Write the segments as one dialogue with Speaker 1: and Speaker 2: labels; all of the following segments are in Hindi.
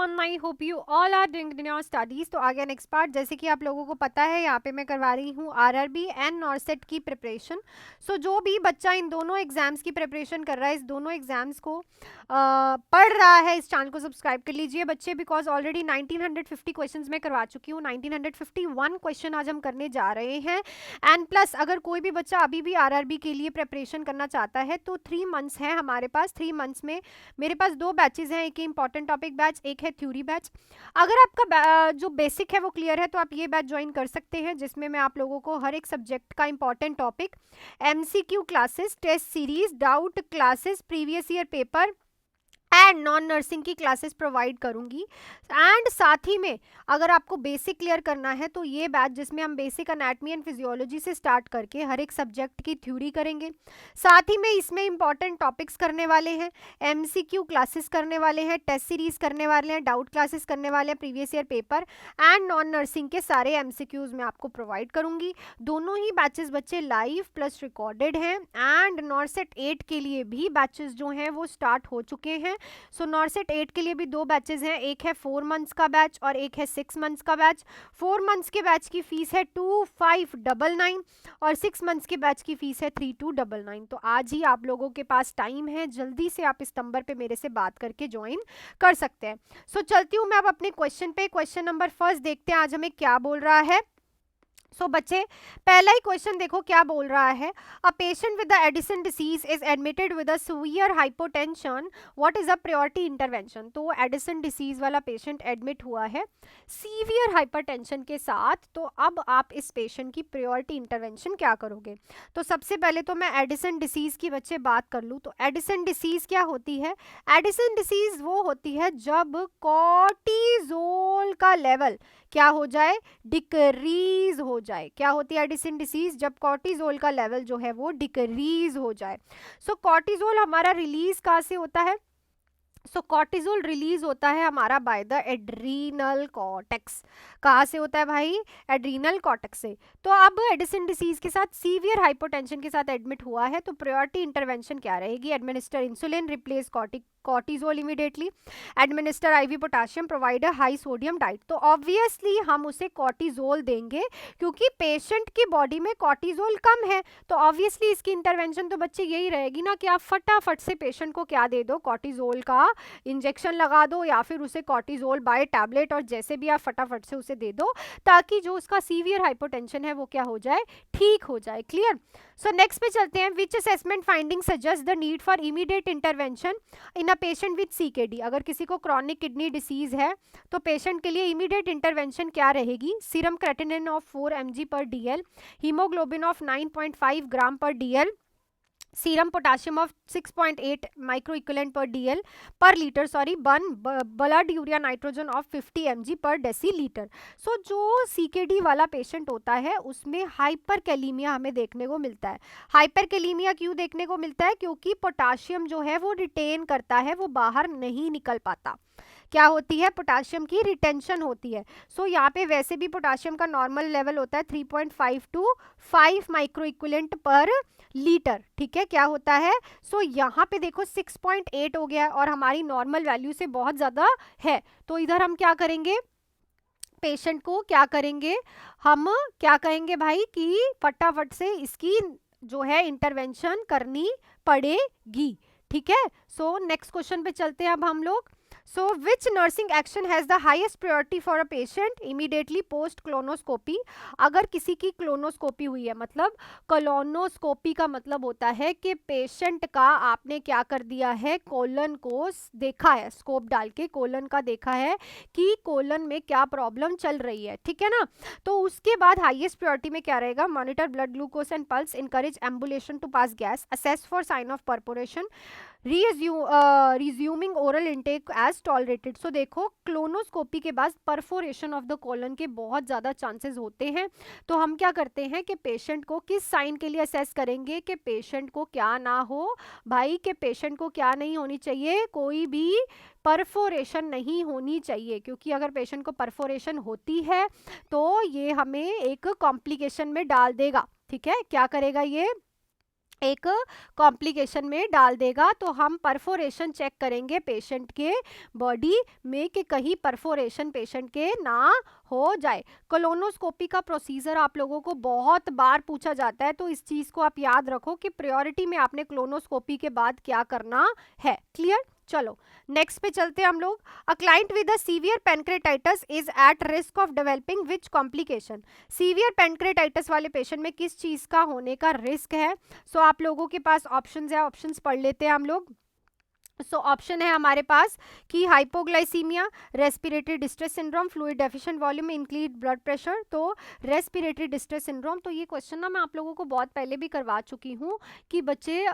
Speaker 1: Everyone, I hope you all are doing in your studies. तो आगे नेक्स्ट पार्ट, जैसे कि आप लोगों को पता है यहाँ पे मैं करवा रही हूँ आरआरबी एंड नॉरसेट की प्रिपरेशन। सो जो भी बच्चा इन दोनों एग्जाम्स की प्रिपरेशन कर रहा है, इस दोनों एग्जाम्स को पढ़ रहा है, इस चैनल को सब्सक्राइब कर लीजिए बच्चे, बिकॉज ऑलरेडी 1950 क्वेश्चंस मैं करवा चुकी हूँ। 1951 क्वेश्चन आज हम करने जा रहे हैं। एंड प्लस अगर कोई भी बच्चा अभी भी आरआरबी के लिए प्रिपरेशन करना चाहता है तो 3 मंथ्स है हमारे पास। 3 मंथ्स में मेरे पास 2 बैचेस हैं, एक इंपॉर्टेंट टॉपिक बैच, एक है थ्योरी बैच। अगर आपका जो बेसिक है वो क्लियर है तो आप ये बैच ज्वाइन कर सकते हैं, जिसमें मैं आप लोगों को हर एक सब्जेक्ट का important topic, MCQ classes, test series, doubt classes, previous year paper and non nursing की क्लासेस प्रोवाइड करूंगी। एंड साथ ही में अगर आपको बेसिक क्लियर करना है तो ये बैच, जिसमें हम बेसिक एनाटॉमी एंड फिजियोलॉजी से स्टार्ट करके हर एक सब्जेक्ट की थ्योरी करेंगे, साथ ही में इसमें इंपॉर्टेंट टॉपिक्स करने वाले हैं, एमसीक्यू क्लासेस करने वाले हैं, टेस्ट सीरीज करने वाले हैं, डाउट क्लासेस करने वाले हैं, previous year paper and non nursing के सारे एमसीक्यूज मैं आपको प्रोवाइड करूंगी। दोनों ही बैचेस बच्चे लाइव प्लस रिकॉर्डेड हैं। एंड नॉरसेट 8 के लिए भी बैचेस जो हैं वो स्टार्ट हो चुके हैं। सो नॉरसेट 8 के लिए भी 2 बैचेस हैं, एक है 4 मंथ्स का बैच और एक है 6 मंथ्स का बैच। 4 मंथ्स के बैच की फीस है 2599 और 6 मंथ्स के बैच की फीस है 3299। तो आज ही आप लोगों के पास टाइम है, जल्दी से आप इस नंबर पे मेरे से बात करके ज्वाइन कर सकते हैं। सो चलती हूँ मैं अब अपने क्वेश्चन पे। क्वेश्चन नंबर फर्स्ट देखते हैं आज हमें क्या बोल रहा है। सो बच्चे, पहला ही क्वेश्चन देखो क्या बोल रहा है। A patient with the Edison disease is admitted with a severe hypotension, what is a priority intervention. तो एडिसन डिसीज वाला पेशेंट एडमिट हुआ है सीवियर हाइपरटेंशन के साथ, तो अब आप इस पेशेंट की प्रायोरिटी इंटरवेंशन क्या करोगे। तो सबसे पहले तो मैं एडिसन डिसीज की बच्चे बात कर लूँ तो एडिसन डिसीज क्या होती है। एडिसन डिसीज वो होती है जब कॉर्टिजोल का लेवल क्या हो जाए, डिक्रीज हो जाए। क्या होती है एडिसन डिसीज, जब कॉर्टिजोल का लेवल जो है वो डिक्रीज हो जाए। सो कॉर्टिजोल हमारा रिलीज कहाँ से होता है। सो कॉर्टिजोल रिलीज होता है हमारा बाय द एड्रीनल कॉर्टेक्स। कहाँ से होता है भाई, एड्रीनल कॉर्टेक्स से। तो अब एडिसन डिसीज के साथ सीवियर हाइपोटेंशन के साथ एडमिट हुआ है तो प्रायोरिटी इंटरवेंशन क्या रहेगी, administer insulin, replace cortisol immediately, administer IV potassium, provide high sodium diet. तो ऑब्वियसली हम उसे कॉर्टिजोल देंगे क्योंकि पेशेंट की बॉडी में कॉर्टिजोल कम है। तो ऑब्वियसली इसकी इंटरवेंशन तो बच्चे यही रहेगी ना कि आप फटाफट से पेशेंट को क्या दे दो, कॉर्टिजोल का इंजेक्शन लगा दो या फिर उसे कॉर्टिजोल बाय टैबलेट, और जैसे भी आप फटाफट से उसे दे दो ताकि जो उसका सीवियर हाइपोटेंशन है वो क्या हो जाए, ठीक हो जाए। क्लियर। सो नेक्स्ट पे चलते हैं। विच assessment finding suggest the need for immediate intervention in a patient with CKD. अगर किसी को क्रॉनिक किडनी डिसीज है तो पेशेंट के लिए इमीडिएट इंटरवेंशन क्या रहेगी, serum creatinine of 4 mg per DL, haemoglobin of 9.5 gram per DL, serum potassium of 6.8 micro equivalent per DL per litre, sorry, blood urea nitrogen of 50 mg per decilitre. So जो सीकेडी वाला पेशेंट होता है उसमें हाइपरकैलीमिया हमें देखने को मिलता है। हाइपरकैलीमिया क्यों देखने को मिलता है, क्योंकि पोटाशियम जो है वो रिटेन करता है, वो बाहर नहीं निकल पाता। क्या होती है, पोटाशियम की रिटेंशन होती है। सो यहाँ पे वैसे भी पोटाशियम का नॉर्मल लेवल होता है 3.5 to 5 माइक्रो इक्विवेलेंट पर लीटर। ठीक है, क्या होता है। सो यहाँ पे देखो 6.8 हो गया और हमारी नॉर्मल वैल्यू से बहुत ज्यादा है। तो इधर हम क्या करेंगे, पेशेंट को क्या करेंगे, हम क्या कहेंगे भाई कि फटाफट से इसकी जो है इंटरवेंशन करनी पड़ेगी। ठीक है। सो नेक्स्ट क्वेश्चन पे चलते हैं अब हम लोग। So which nursing action has the highest priority for a patient immediately post colonoscopy। अगर किसी की क्लोनोस्कोपी हुई है, मतलब कोलोनोस्कोपी का मतलब होता है कि पेशेंट का आपने क्या कर दिया है, कोलन को देखा है, स्कोप डाल के कोलन का देखा है कि कोलन में क्या प्रॉब्लम चल रही है। ठीक है ना। तो उसके बाद हाईएस्ट प्रायोरिटी में क्या रहेगा, monitor blood glucose and pulse, encourage ambulation to pass gas, assess for sign of perforation, resuming oral intake as tolerated. So देखो क्लोनोस्कोपी के बाद परफोरेशन ऑफ द कोलन के बहुत ज़्यादा चांसेस होते हैं। तो हम क्या करते हैं कि पेशेंट को किस साइन के लिए असेस करेंगे कि पेशेंट को क्या ना हो भाई, कि पेशेंट को क्या नहीं होनी चाहिए, कोई भी परफोरेशन नहीं होनी चाहिए, क्योंकि अगर पेशेंट को परफोरेशन होती है तो ये हमें एक कॉम्प्लिकेशन में डाल देगा। ठीक है, क्या करेगा ये, एक कॉम्प्लिकेशन में डाल देगा। तो हम परफोरेशन चेक करेंगे पेशेंट के बॉडी में कि कहीं परफोरेशन पेशेंट के ना हो जाए। कोलोनोस्कोपी का प्रोसीजर आप लोगों को बहुत बार पूछा जाता है, तो इस चीज को आप याद रखो कि प्रायोरिटी में आपने कोलोनोस्कोपी के बाद क्या करना है। क्लियर? चलो नेक्स्ट पे चलते हैं हम लोग। अ client with a severe pancreatitis is at risk of developing which complication. Severe pancreatitis वाले पेशेंट में किस चीज का होने का रिस्क है? सो आप लोगों के पास ऑप्शंस है, ऑप्शंस पढ़ लेते हैं हम लोग। सो ऑप्शन है हमारे पास कि hypoglycaemia, respiratory distress syndrome, fluid deficient volume, increase blood pressure. तो रेस्पिरेटरी डिस्ट्रेस सिंड्रोम, तो ये क्वेश्चन ना मैं आप लोगों को बहुत पहले भी करवा चुकी हूँ कि बच्चे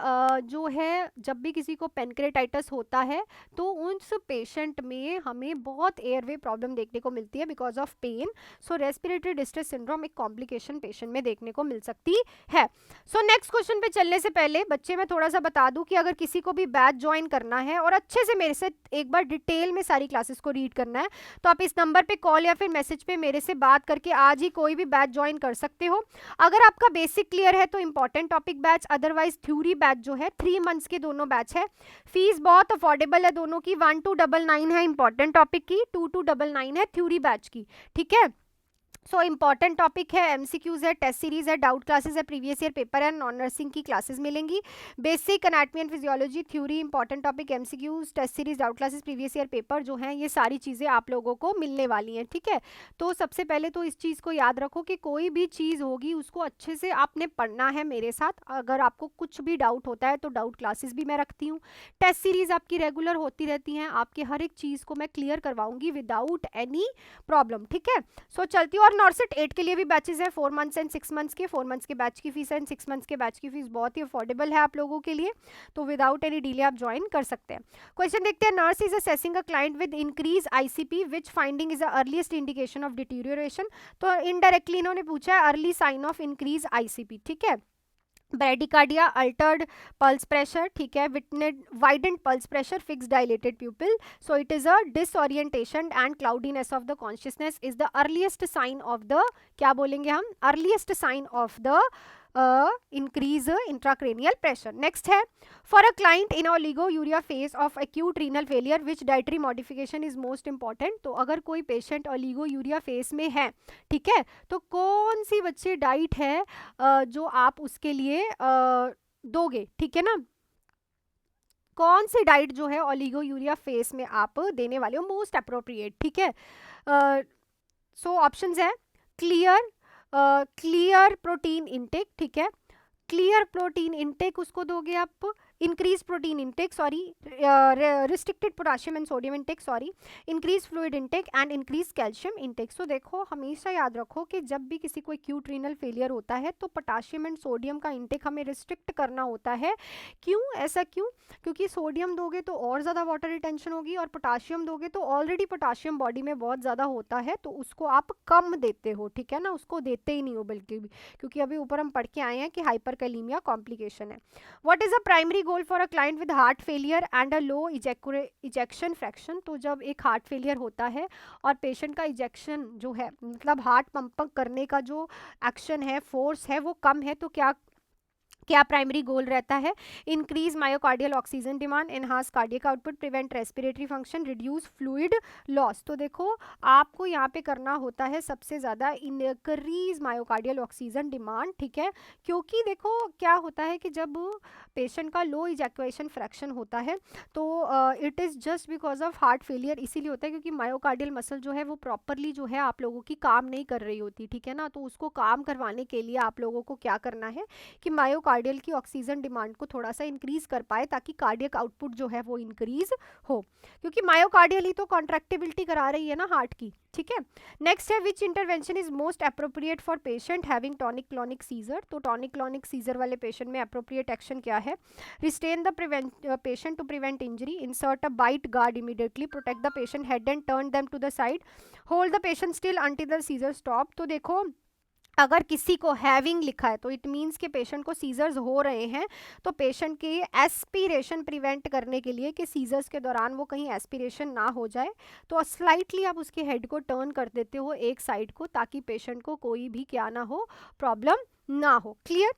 Speaker 1: जो है जब भी किसी को पेनक्रेटाइटिस होता है तो उस पेशेंट में हमें बहुत एयरवे प्रॉब्लम देखने को मिलती है because of pain. So respiratory distress syndrome एक कॉम्प्लिकेशन पेशेंट में देखने को मिल सकती है। सो नेक्स्ट क्वेश्चन पे चलने से पहले बच्चे मैं थोड़ा सा बता दूं कि अगर किसी को भी बैच ज्वाइन करना है और अच्छे से मेरे से एक बार डिटेल में सारी क्लासेस को रीड करना है, तो आप इस नंबर पे कॉल या फिर मैसेज पे मेरे से बात करके आज ही कोई भी बैच ज्वाइन कर सकते हो। अगर आपका बेसिक क्लियर है तो important topic batch, otherwise theory batch जो है 3 मंथ्स के दोनों बैच है। फीस बहुत अफोर्डेबल है दोनों की, 1299 है इंपॉर्टेंट टॉपिक की, 2299 है थ्योरी बैच की। ठीक है? सो इंपॉर्टेंट टॉपिक है, एमसीक्यूज है, टेस्ट सीरीज है, डाउट क्लासेस है, प्रीवियस ईयर पेपर है, नॉन नर्सिंग की क्लासेस मिलेंगी। Basic anatomy and physiology, theory, important topic, MCQs, test series, doubt classes, previous year paper जो हैं, ये सारी चीज़ें आप लोगों को मिलने वाली हैं। ठीक है? तो सबसे पहले तो इस चीज़ को याद रखो कि कोई भी चीज़ होगी उसको अच्छे से आपने पढ़ना है मेरे साथ। अगर आपको कुछ भी डाउट होता है तो डाउट क्लासेस भी मैं रखती हूँ, टेस्ट सीरीज आपकी रेगुलर होती रहती हैं, आपके हर एक चीज़ को मैं क्लियर करवाऊंगी विदाउट एनी प्रॉब्लम। ठीक है? सो चलती हूँ। और नॉर्सेट 8 के लिए भी बैचेस है, 4 मंथ्स एंड 6 मंथ्स के। 4 मंथ्स के बैच की फीस है एंड 6 मंथ्स के बैच की फीस बहुत ही अफोर्डेबल है आप लोगों के लिए, तो विदाउट एनी डिले आप ज्वाइन कर सकते हैं। क्वेश्चन देखते हैं। Nurse is assessing a client with increase ICP, which finding is the earliest indication of deterioration. तो इनडायरेक्टली इन्होंने पूछा है early sign of increase ICP. ठीक है? ब्रेडिकार्डिया, अल्टर्ड पल्स प्रेशर, ठीक है, widened pulse pressure, fix dilated प्यूपिल। So it is a disorientation and cloudiness of the consciousness is the earliest sign of the, क्या बोलेंगे हम, earliest sign of the increase intracranial pressure. Next है, for a client in oligouria phase of acute renal failure which dietary modification is most important। तो अगर कोई पेशेंट ओलिगोयूरिया फेज में है, ठीक है, तो कौन सी बच्चे डाइट है जो आप उसके लिए दोगे? ठीक है ना, कौन सी डाइट जो है ओलिगोयूरिया फेज में आप देने वाले हो मोस्ट अप्रोप्रिएट। ठीक है? सो ऑप्शंस है क्लियर प्रोटीन इनटेक, ठीक है, क्लियर प्रोटीन इनटेक उसको दोगे आप, increase protein intake sorry, restricted potassium and sodium intake sorry, increase fluid intake and increase calcium intake. So देखो हमेशा याद रखो कि जब भी किसी को एक्यूट रीनल फेलियर होता है तो पोटाशियम एंड सोडियम का इनटेक हमें रिस्ट्रिक्ट करना होता है। क्यों? ऐसा क्यों? क्योंकि सोडियम दोगे तो और ज़्यादा वाटर रिटेंशन होगी, और पोटाशियम दोगे तो ऑलरेडी पोटाशियम बॉडी में बहुत ज़्यादा होता है तो उसको आप कम देते हो। ठीक है ना, उसको देते ही नहीं हो बिल्कुल भी, क्योंकि अभी ऊपर हम पढ़ के आए हैं कि हाइपरकैलीमिया कॉम्प्लिकेशन है। What is a primary goal for a client with heart failure and a low ejection fraction. तो जब एक हार्ट फेलियर होता है और पेशेंट का इजेक्शन जो है, मतलब हार्ट पंप करने का जो एक्शन है, फोर्स है, वो कम है, तो क्या क्या प्राइमरी गोल रहता है? Increase myocardial oxygen demand, enhance cardiac output, prevent respiratory function, reduce fluid loss. तो देखो आपको यहाँ पे करना होता है सबसे ज़्यादा इंक्रीज मायोकार्डियल ऑक्सीजन डिमांड। ठीक है? क्योंकि देखो क्या होता है कि जब पेशेंट का लो इजैक्यूएशन फ्रैक्शन होता है तो it is just because of heart failure, इसीलिए होता है क्योंकि मायोकार्डियल मसल जो है वो प्रॉपरली जो है आप लोगों की काम नहीं कर रही होती। ठीक है ना, तो उसको काम करवाने के लिए आप लोगों को क्या करना है कि मायोकार्डियल की ऑक्सीजन डिमांड को थोड़ा सा इंक्रीज कर पाए ताकि कार्डियक आउटपुट जो है वो इंक्रीज हो, क्योंकि मायोकार्डियल ही तो कॉन्ट्रैक्टिबिलिटी करा रही है ना हार्ट की। ठीक है? नेक्स्ट है which intervention is most appropriate for patient having tonic clonic seizure. तो टॉनिक क्लॉनिक सीजर वाले पेशेंट में अप्रोप्रिएट एक्शन क्या है? Restrain the patient to prevent injury, insert a bite guard immediately, protect the patient head and turn them to the side, hold the patient still until the seizure stop. तो देखो अगर किसी को हैविंग लिखा है तो इट मीन्स कि पेशेंट को सीजर्स हो रहे हैं, तो पेशेंट की एस्पिरेशन प्रिवेंट करने के लिए कि सीजर्स के दौरान वो कहीं एस्पिरेशन ना हो जाए, तो स्लाइटली आप उसके हेड को टर्न कर देते हो एक साइड को, ताकि पेशेंट को कोई भी क्या ना हो, प्रॉब्लम ना हो। क्लियर?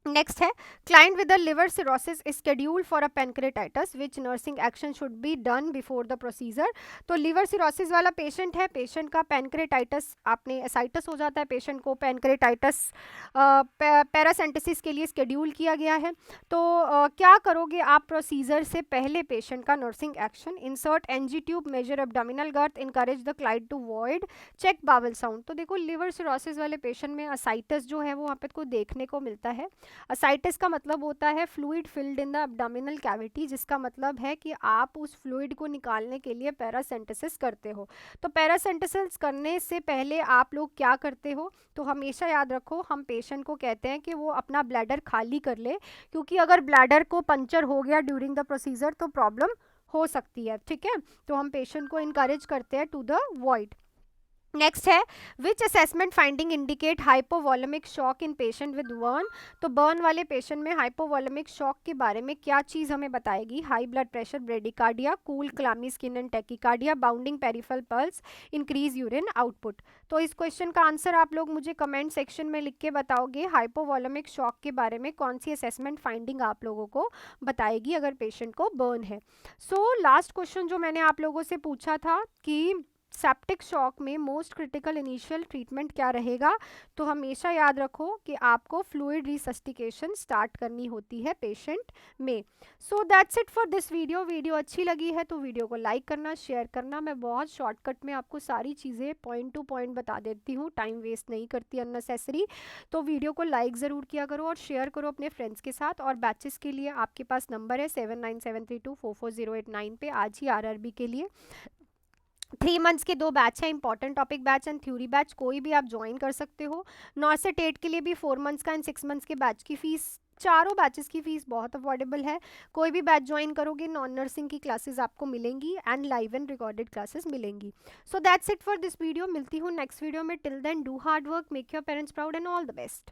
Speaker 1: नेक्स्ट है client with the liver cirrhosis is scheduled for a pancreatitis which nursing action should be done before the procedure. तो लिवर सिरोसिस वाला पेशेंट है, पेशेंट का पेनक्रेटाइटिस आपने एसाइटिस हो जाता है, पेशेंट को पेनक्रेटाइटिस पैरासेंटेसिस के लिए शेड्यूल किया गया है। तो क्या करोगे आप प्रोसीजर से पहले पेशेंट का nursing action? Insert NG tube, measure abdominal girth, encourage the client to void, check bowel sound. तो देखो लिवर सिरोसिस वाले पेशेंट में असाइटिस जो है वो वहाँ पे को देखने को मिलता है। असाइटिस का मतलब होता है fluid filled in the abdominal cavity, जिसका मतलब है कि आप उस फ्लूइड को निकालने के लिए पैरासेंटेसिस करते हो। तो पैरासेंटेसिस करने से पहले आप लोग क्या करते हो? तो हमेशा याद रखो, हम पेशेंट को कहते हैं कि वो अपना ब्लैडर खाली कर ले, क्योंकि अगर ब्लैडर को पंचर हो गया ड्यूरिंग द प्रोसीजर तो प्रॉब्लम हो सकती है। ठीक है, तो हम पेशेंट को इनकरेज करते हैं टू द वॉइड। नेक्स्ट है which assessment finding indicate hypovolemic shock in patient with burn. तो बर्न वाले पेशेंट में हाइपोवॉलेमिक शॉक के बारे में क्या चीज़ हमें बताएगी? High blood pressure, bradycardia, cool clammy skin and tachycardia, bounding peripheral pulse, increase urine output. तो इस क्वेश्चन का आंसर आप लोग मुझे कमेंट सेक्शन में लिख के बताओगे, हाइपोवॉलेमिक शॉक के बारे में कौन सी असेसमेंट फाइंडिंग आप लोगों को बताएगी अगर पेशेंट को बर्न है। सो लास्ट क्वेश्चन जो मैंने आप लोगों से पूछा था कि सेप्टिक शॉक में मोस्ट क्रिटिकल इनिशियल ट्रीटमेंट क्या रहेगा? तो हमेशा याद रखो कि आपको फ्लूइड रिसस्टिकेशन स्टार्ट करनी होती है पेशेंट में। सो that's it for this video. Video अच्छी लगी है तो वीडियो को लाइक करना, शेयर करना। मैं बहुत शॉर्टकट में आपको सारी चीज़ें पॉइंट टू पॉइंट बता देती हूँ, टाइम वेस्ट नहीं करती अननेसेसरी। तो वीडियो को लाइक ज़रूर किया करो और शेयर करो अपने फ्रेंड्स के साथ। और बैचेस के लिए आपके पास नंबर है 7973244089 पे। आज ही आरआरबी के लिए 3 मंथ्स के 2 बैच है, important topic batch and theory batch, कोई भी आप ज्वाइन कर सकते हो। नॉर्सेट 8 के लिए भी 4 मंथ्स का एंड 6 मंथ्स के बैच की फीस, चारों बैचेस की फीस बहुत अफोर्डेबल है। कोई भी बैच ज्वाइन करोगे नॉन नर्सिंग की क्लासेस आपको मिलेंगी and live and recorded classes मिलेंगी। So that's it for this video. मिलती हूँ नेक्स्ट वीडियो में। Till then do hard work, make your parents proud and all the best.